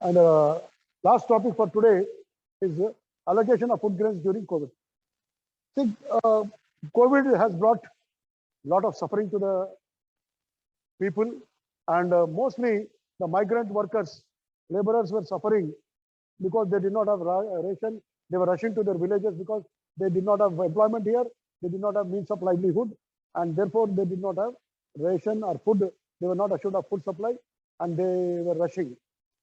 And last topic for today is allocation of food grains during COVID. See, COVID has brought a lot of suffering to the people, and mostly the migrant workers, laborers were suffering because they did not have ration. They were rushing to their villages because they did not have employment here. They did not have means of livelihood, and therefore they did not have ration or food. They were not assured of food supply, and they were rushing.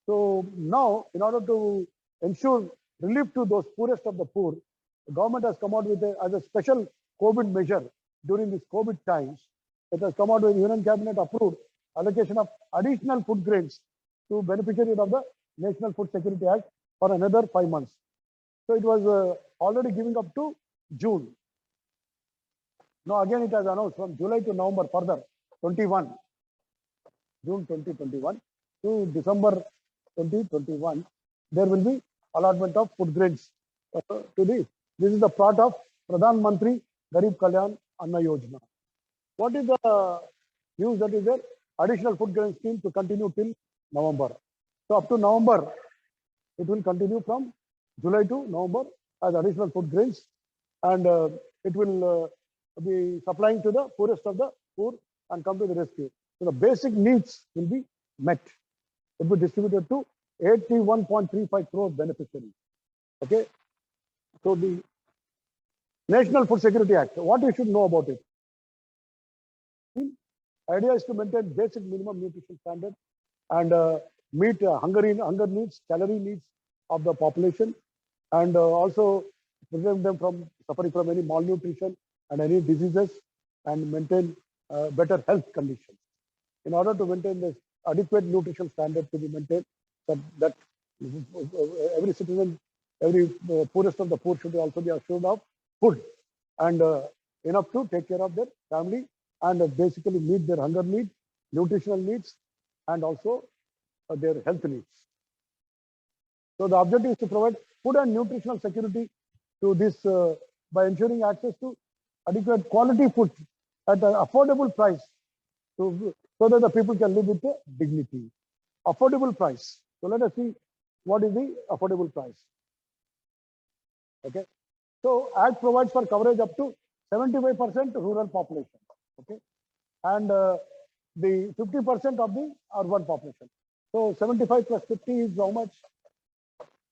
So now, in order to ensure relief to those poorest of the poor, the government has come out with as a special COVID measure during these COVID times. It has come out with Union Cabinet approved allocation of additional food grains to beneficiaries of the National Food Security Act for another 5 months. So it was already giving up to June. Now again it has announced from July to November further 21, June 2021 to December 2021, there will be allotment of food grains to this. This is the part of Pradhan Mantri Garib Kalyan Anna Yojana. What is the news that is there? Additional food grain scheme to continue till November. So up to November, it will continue from July to November as additional food grains, and it will be supplying to the poorest of the poor and come to the rescue. So the basic needs will be met. It will be distributed to 81.35 crore beneficiaries. Okay. So the National Food Security Act, what you should know about it? The idea is to maintain basic minimum nutrition standard and meet hunger needs, calorie needs of the population, and also prevent them from suffering from any malnutrition and any diseases, and maintain better health conditions. In order to maintain this adequate nutrition standard to be maintained, that every citizen, every poorest of the poor should also be assured of food and enough to take care of their family and basically meet their hunger needs, nutritional needs, and also their health needs. So the objective is to provide food and nutritional security to this by ensuring access to adequate quality food at an affordable price, so that the people can live with dignity. Affordable price. So let us see what is the affordable price. Okay. So Act provides for coverage up to 75% rural population. Okay. And the 50% of the urban population. So 75 plus 50 is how much?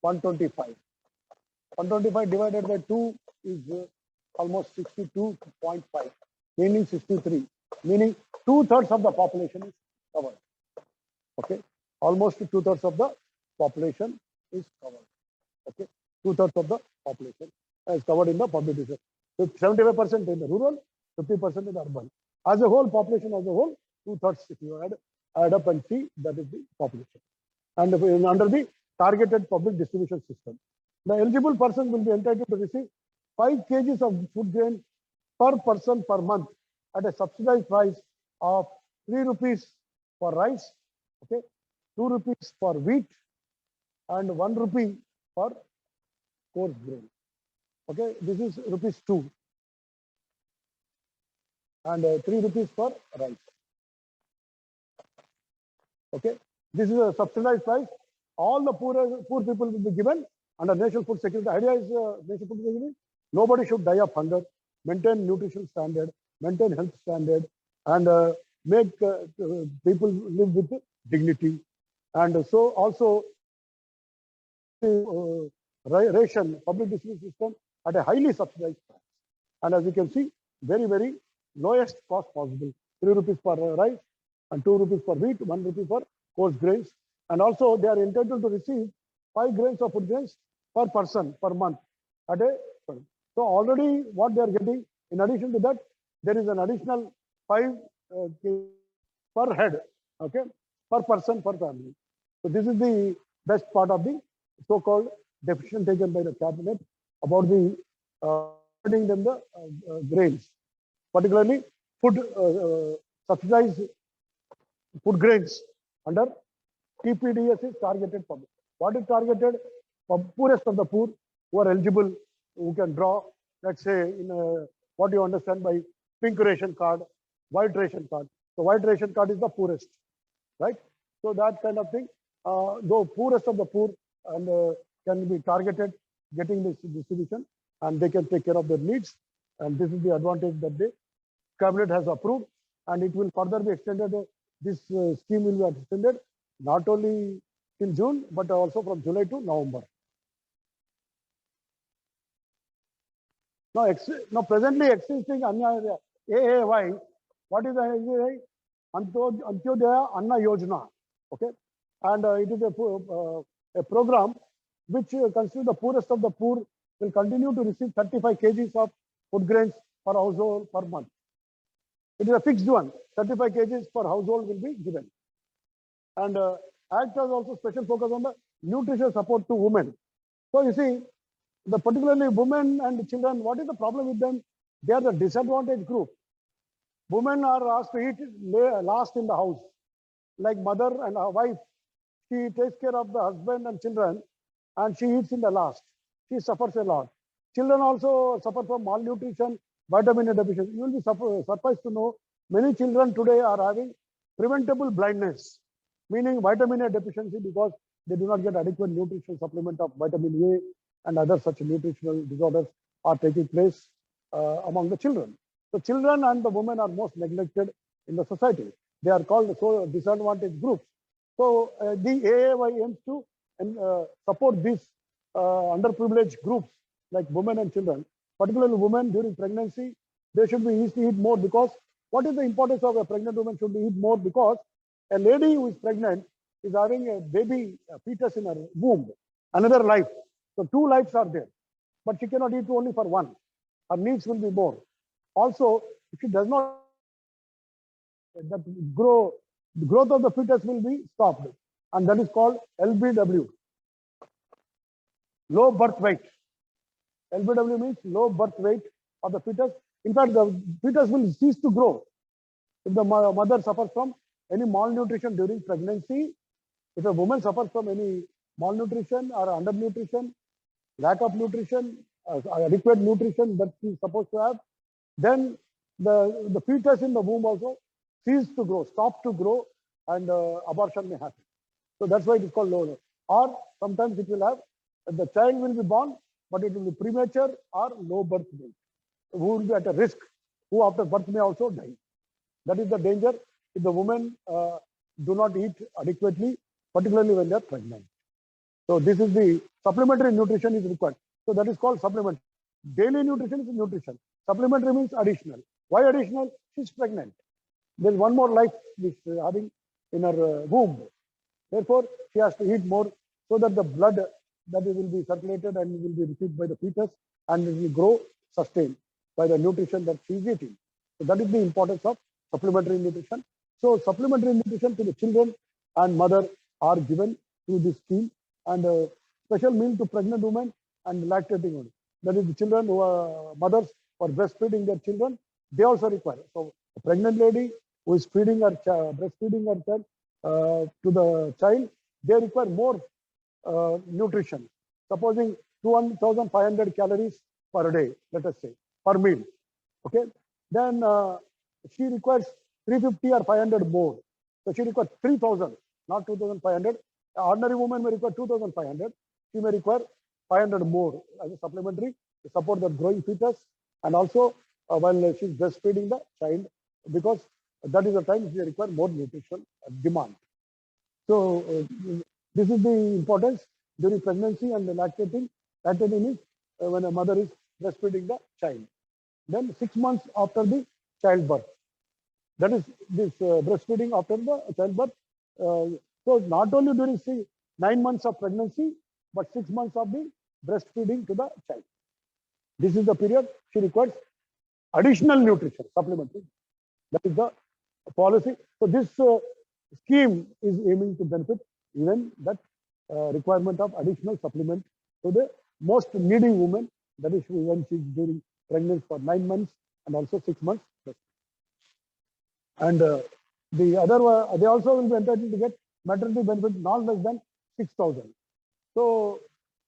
125. 125 divided by 2 is almost 62.5, meaning 63, meaning 2/3 of the population is covered. Okay, almost 2/3 of the population is covered. Okay, 2/3 of the population is covered in the public sector. So 75% in the rural, 50% in the urban. As a whole, population as a whole, 2/3 if you add up and see, that is the population. And under the targeted public distribution system, the eligible person will be entitled to receive 5 kgs of food grain per person per month at a subsidized price of 3 rupees for rice, okay, 2 rupees for wheat, and 1 rupee for coarse grain. Okay, this is rupees 2 and 3 rupees for rice. Okay, this is a subsidized price. All the poor people will be given under National Food Security. The idea is National Food Security. Nobody should die of hunger. Maintain nutrition standard, maintain health standard, and make people live with dignity. And so also ration, public distribution system at a highly subsidized price. And as you can see, very, very lowest cost possible. 3 rupees for rice and 2 rupees for wheat, 1 rupee for coarse grains. And also they are entitled to receive 5 grains of food grains per person per month at a. So already what they are getting, in addition to that, there is an additional 5 per head, okay, per person per family. So this is the best part of the so-called decision taken by the cabinet about the providing them the grains, particularly food subsidized food grains under TPDS is targeted public. What is targeted? Poorest of the poor who are eligible, who can draw, let's say, in what you understand by pink ration card, white ration card. So white ration card is the poorest, right? So that kind of thing. though poorest of the poor and can be targeted getting this distribution, and they can take care of their needs. And this is the advantage that the cabinet has approved, and it will further be extended. This scheme will be extended not only till June, but also from July to November. Now presently existing AAY, what is the AAY? Antyodaya Anna Yojana, okay? And it is a program which considers the poorest of the poor will continue to receive 35 kgs of food grains per household per month. It is a fixed one, 35 kgs per household will be given. And Act has also special focus on the nutrition support to women. So you see, particularly women and children, what is the problem with them? They are the disadvantaged group. Women are asked to eat last in the house, like mother and her wife. She takes care of the husband and children, and she eats in the last. She suffers a lot. Children also suffer from malnutrition, vitamin A deficiency. You will be surprised to know many children today are having preventable blindness, meaning vitamin A deficiency, because they do not get adequate nutritional supplement of vitamin A and other such nutritional disorders are taking place among the children. So children and the women are most neglected in the society. They are called disadvantaged groups. So the AAY aims to support these underprivileged groups like women and children, particularly women during pregnancy. They should be used to eat more, because what is the importance of a pregnant woman should be eat more? Because a lady who is pregnant is having a baby, a fetus in her womb, another life. So 2 lives are there, but she cannot eat only for one. Her needs will be more. Also, if she does not, the growth of the fetus will be stopped, and that is called LBW, low birth weight. LBW means low birth weight of the fetus. In fact, the fetus will cease to grow if the mother suffers from any malnutrition during pregnancy. If a woman suffers from any malnutrition or undernutrition, lack of nutrition, adequate nutrition that she is supposed to have, then the fetus in the womb also ceases to grow, stops to grow, and abortion may happen. So that's why it is called low. Or sometimes it will have, the child will be born, but it will be premature or low birth weight, who will be at a risk, who after birth may also die. That is the danger if the women do not eat adequately, particularly when they are pregnant. So this is the supplementary nutrition is required. So that is called supplement. Daily nutrition is nutrition. Supplementary means additional. Why additional? She is pregnant. There is one more life which is having in her womb. Therefore, she has to eat more so that the blood that will be circulated and will be received by the fetus and it will grow sustained by the nutrition that she is eating. So that is the importance of supplementary nutrition. So supplementary nutrition to the children and mother are given through this scheme, and a special meal to pregnant women and lactating women. That is the children who are mothers for breastfeeding their children, they also require. So a pregnant lady who is feeding her breastfeeding her child to the child, they require more nutrition. Supposing 2,500 calories per day, let us say, per meal. Okay, then she requires 350 or 500 more. So she requires 3,000, not 2,500. An ordinary woman may require 2,500. She may require 500 more as a supplementary to support the growing fetus, and also while she's breastfeeding the child, because that is the time she requires more nutrition demand. So this is the importance during pregnancy and the lactating. Lactating is when a mother is breastfeeding the child. Then 6 months after the childbirth. That is this breastfeeding after the childbirth. So not only during 9 months of pregnancy, but 6 months of the breastfeeding to the child. This is the period she requires additional nutrition, supplementary. That is the policy. So this scheme is aiming to benefit even that requirement of additional supplement to the most needy woman, that is when she is during pregnancy for 9 months and also 6 months. And the other, they also will be entitled to get maternity benefit not less than 6,000. So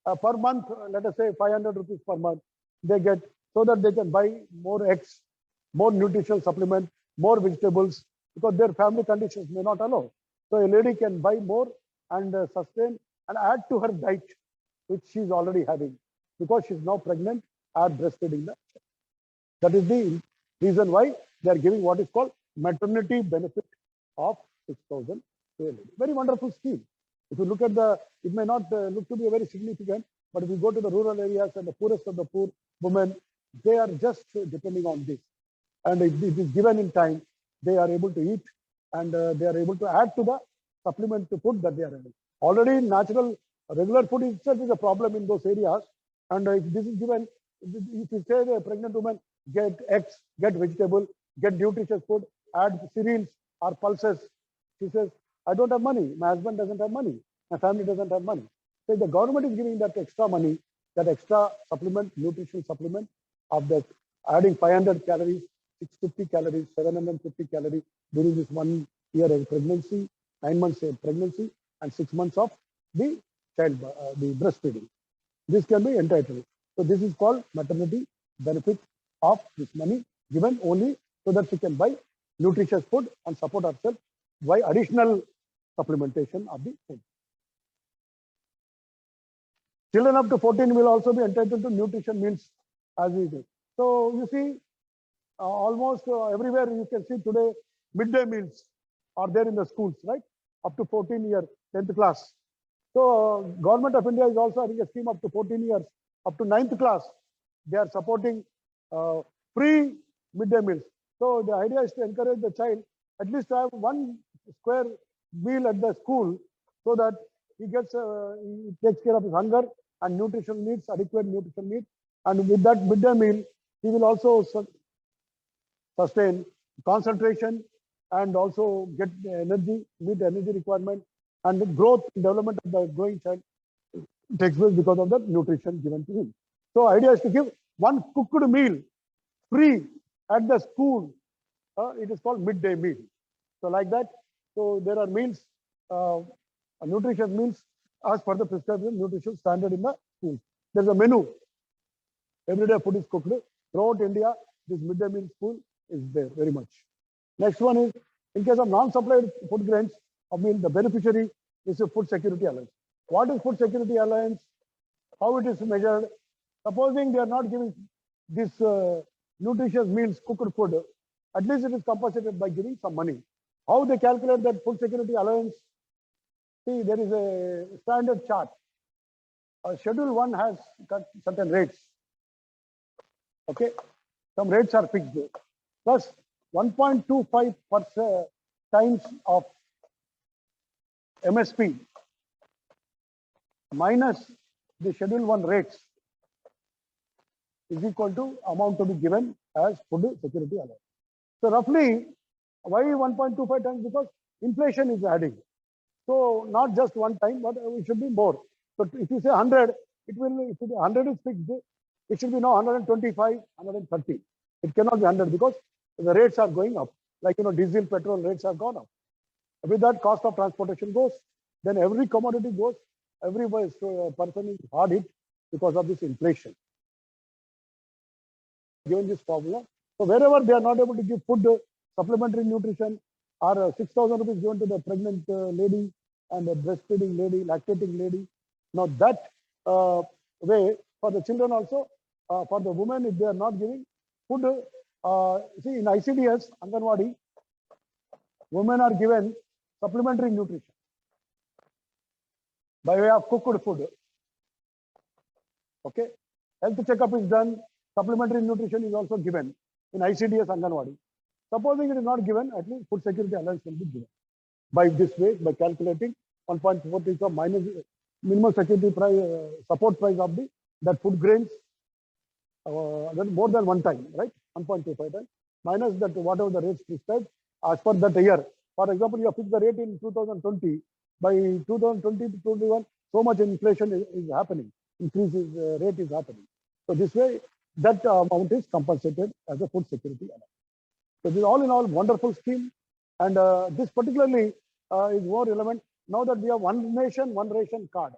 per month, let us say 500 rupees per month, they get, so that they can buy more eggs, more nutritional supplement, more vegetables, because their family conditions may not allow. So a lady can buy more and sustain and add to her diet, which she's already having, because she's now pregnant or breastfeeding the child. That is the reason why they are giving what is called maternity benefit of 6,000 to a lady. Very wonderful scheme. If you look at it may not look to be a very significant, but if you go to the rural areas and the poorest of the poor women, they are just depending on this. And if it is given in time, they are able to eat, and they are able to add to the supplement to food that they are having. Already natural regular food itself is a problem in those areas. And if this is given, if you say the pregnant woman get eggs, get vegetable, get nutritious food, add cereals or pulses, she says, I don't have money, my husband doesn't have money, my family doesn't have money. So the government is giving that extra money, that extra supplement, nutritional supplement of that, adding 500 calories, 650 calories, 750 calories during this 1 year of pregnancy, 9 months of pregnancy, and 6 months of the child, the breastfeeding. This can be entitled. So this is called maternity benefit of this money given only so that she can buy nutritious food and support herself by additional supplementation of the food. Children up to 14 will also be entitled to nutrition meals as we do. So you see, almost everywhere you can see today midday meals are there in the schools, right? Up to 14 year, 10th class. So Government of India is also having a scheme up to 14 years, up to 9th class. They are supporting free midday meals. So the idea is to encourage the child at least to have one square meal at the school, so that he gets, he takes care of his hunger and nutritional needs, adequate nutritional needs. And with that midday meal, he will also sustain concentration and also get energy, meet the energy requirement, and the growth and development of the growing child takes place because of the nutrition given to him. So idea is to give one cooked meal free at the school. It is called midday meal. So like that, so there are meals, nutritious meals as per the prescribed nutrition standard in the school. There's a menu. Everyday food is cooked. Throughout India, this midday meal school is there very much. Next one is, in case of non-supplied food grains of meal, the beneficiary is a food security allowance. What is food security allowance? How it is measured? Supposing they are not giving this nutritious meals, cooked food, at least it is compensated by giving some money. How they calculate that food security allowance? See, there is a standard chart. Schedule 1 has certain rates. Okay, some rates are fixed. Plus 1.25% times of MSP minus the Schedule 1 rates is equal to amount to be given as food security allowance. So roughly, why 1.25 times? Because inflation is adding. So not just one time, but it should be more. So if you say 100, it will, if 100 is fixed, it should be now 125, 130. It cannot be 100 because the rates are going up. Like, diesel, petrol rates have gone up. With that, cost of transportation goes. Then every commodity goes. Every person is hard hit because of this inflation. Given this formula, so wherever they are not able to give food, supplementary nutrition, or 6,000 rupees given to the pregnant lady and the breastfeeding lady, lactating lady. Now that way for the children also, for the women, if they are not giving food, see in ICDS, Anganwadi, women are given supplementary nutrition by way of cooked food. Okay, health checkup is done. Supplementary nutrition is also given in ICDS Anganwadi. Supposing it is not given, at least food security allowance will be given. By this way, by calculating 1.43 minus minimum security price, support price of that food grains, then more than one time, right? 1.25 times minus that whatever the rates prescribed as per that year. For example, you have fixed the rate in 2020. By 2020 to 21, so much inflation is happening. Increases rate is happening. So this way, that amount is compensated as a food security allowance. So this is all in all wonderful scheme, and this particularly is more relevant now that we have one nation, one ration card.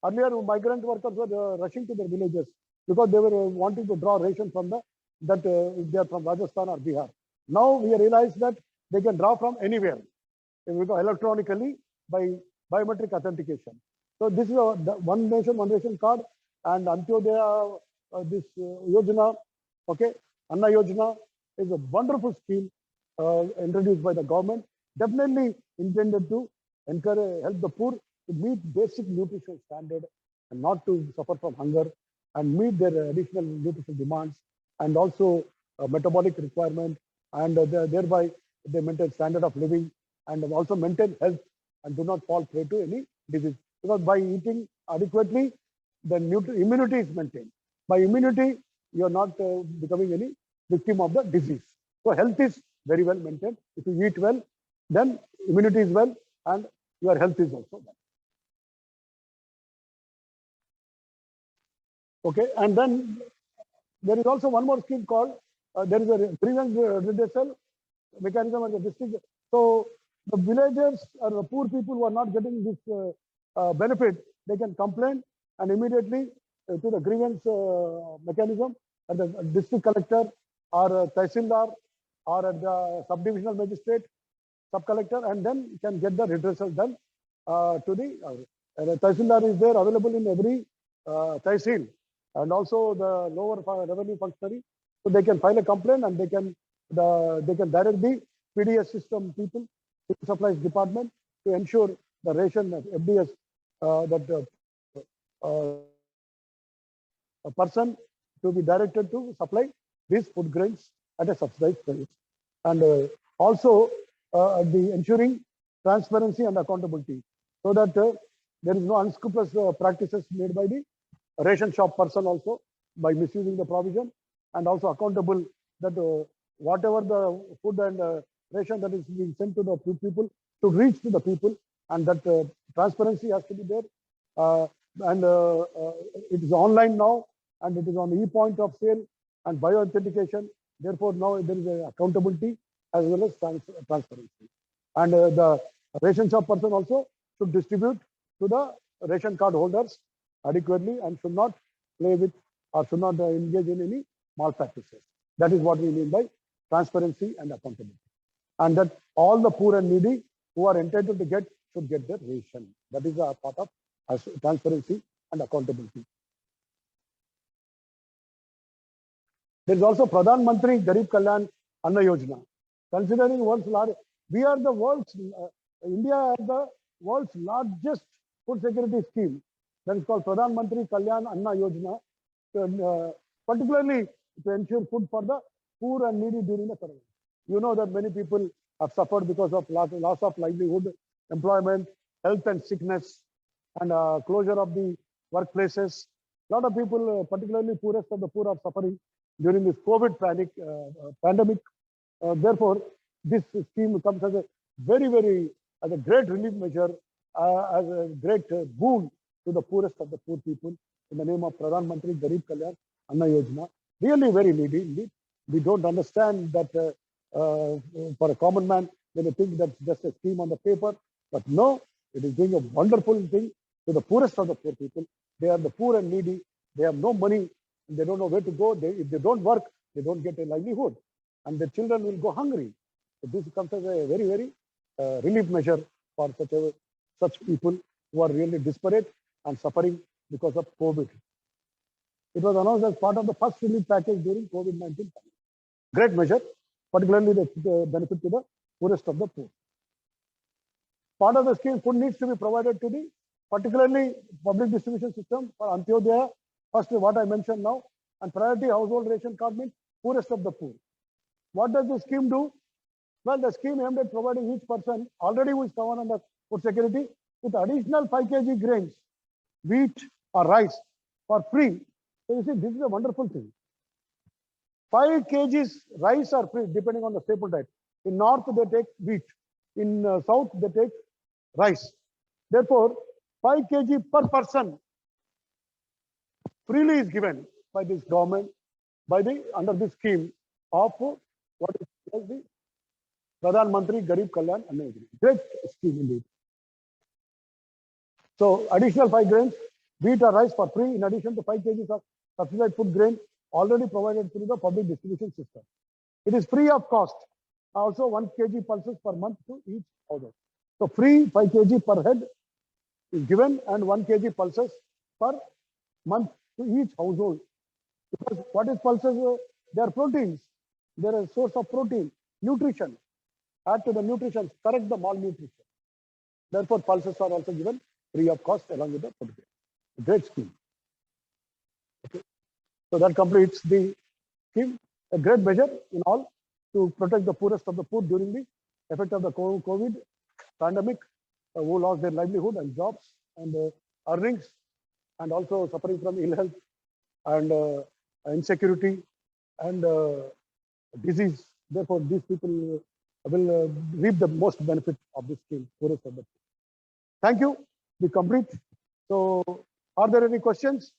Earlier, migrant workers were rushing to their villages because they were wanting to draw ration from if they are from Rajasthan or Bihar. Now we realize that they can draw from anywhere electronically by biometric authentication. So this is the one nation, one ration card, and Antyodaya, this Yojana, okay, Anna Yojana is a wonderful scheme introduced by the government, definitely intended to encourage, help the poor to meet basic nutritional standard and not to suffer from hunger and meet their additional nutritional demands and also metabolic requirement, and thereby they maintain standard of living and also maintain health and do not fall prey to any disease. Because by eating adequately, the immunity is maintained. By immunity, you are not becoming any victim of the disease. So health is very well maintained. If you eat well, then immunity is well and your health is also well. Okay, and then there is also one more scheme called, there is a grievance redressal mechanism at the district. So the villagers or the poor people who are not getting this benefit, they can complain and immediately to the grievance mechanism at the district collector or Tehsildar or at the subdivisional magistrate, sub-collector, and then can get the redressal done to the Tehsildar is there available in every Tehsil, and also the lower revenue functionary. So they can file a complaint and they can direct the PDS system people, Civil Supplies Department, to ensure the ration FDS that a person to be directed to supply these food grains at a subsidized price, and also the ensuring transparency and accountability, so that there is no unscrupulous practices made by the ration shop person also by misusing the provision, and also accountable that whatever the food and ration that is being sent to the people to reach to the people, and that transparency has to be there. And it is online now, and it is on e-point of sale and bioauthentication. Therefore, now there is a accountability as well as transparency. And the ration shop person also should distribute to the ration card holders adequately and should not play with or should not engage in any malpractices. That is what we mean by transparency and accountability. And that all the poor and needy who are entitled to get should get their ration. That is a part of transparency and accountability. There is also Pradhan Mantri Garib Kalyan Anna Yojana. Considering world's large, we are the world's, India has the world's largest food security scheme. That is called Pradhan Mantri Kalyan Anna Yojana, particularly to ensure food for the poor and needy during the corona. You know that many people have suffered because of loss of livelihood, employment, health and sickness, and closure of the workplaces. A lot of people, particularly poorest of the poor, are suffering during this COVID pandemic. Therefore, this scheme comes as a as a great relief measure, as a great boon to the poorest of the poor people in the name of Pradhan Mantri Garib Kalyan Anna Yojana. Really very needy indeed. We don't understand that for a common man, they may think that's just a scheme on the paper, but no, it is doing a wonderful thing to the poorest of the poor people. They are the poor and needy. They have no money. And they don't know where to go. If they don't work, they don't get a livelihood, and their children will go hungry. So this comes as a very relief measure for such people who are really disparate and suffering because of COVID. It was announced as part of the first relief package during COVID-19. Great measure, particularly the benefit to the poorest of the poor. Part of the scheme, food needs to be provided to the particularly public distribution system for Antyodaya. First, what I mentioned now, and priority household ration card means poorest of the poor. What does the scheme do? Well, the scheme aimed at providing each person already who is covered under food security with additional 5 kg grains, wheat or rice for free. So you see, this is a wonderful thing. 5 kgs rice are free depending on the staple diet. In north, they take wheat. In south, they take rice. Therefore, 5 kg per person freely is given by this government under this scheme of what is called the Pradhan Mantri Garib Kalyan Anna Yojana. Great scheme indeed. So additional 5 grains, wheat or rice for free in addition to 5 kgs of subsidized food grain already provided through the public distribution system. It is free of cost. Also 1 kg pulses per month to each household. So free 5 kg per head is given and 1 kg pulses per month to each household. Because what is pulses? They are proteins. They are a source of protein, nutrition. Add to the nutrition, correct the malnutrition. Therefore, pulses are also given free of cost along with the food grain. Great scheme. Okay. So that completes the scheme. A great measure in all to protect the poorest of the poor during the effect of the COVID pandemic, who lost their livelihood and jobs and earnings, and also suffering from ill health and insecurity and disease. Therefore, these people will reap the most benefit of this scheme, poorest of the poor. Thank you. We complete. So, are there any questions?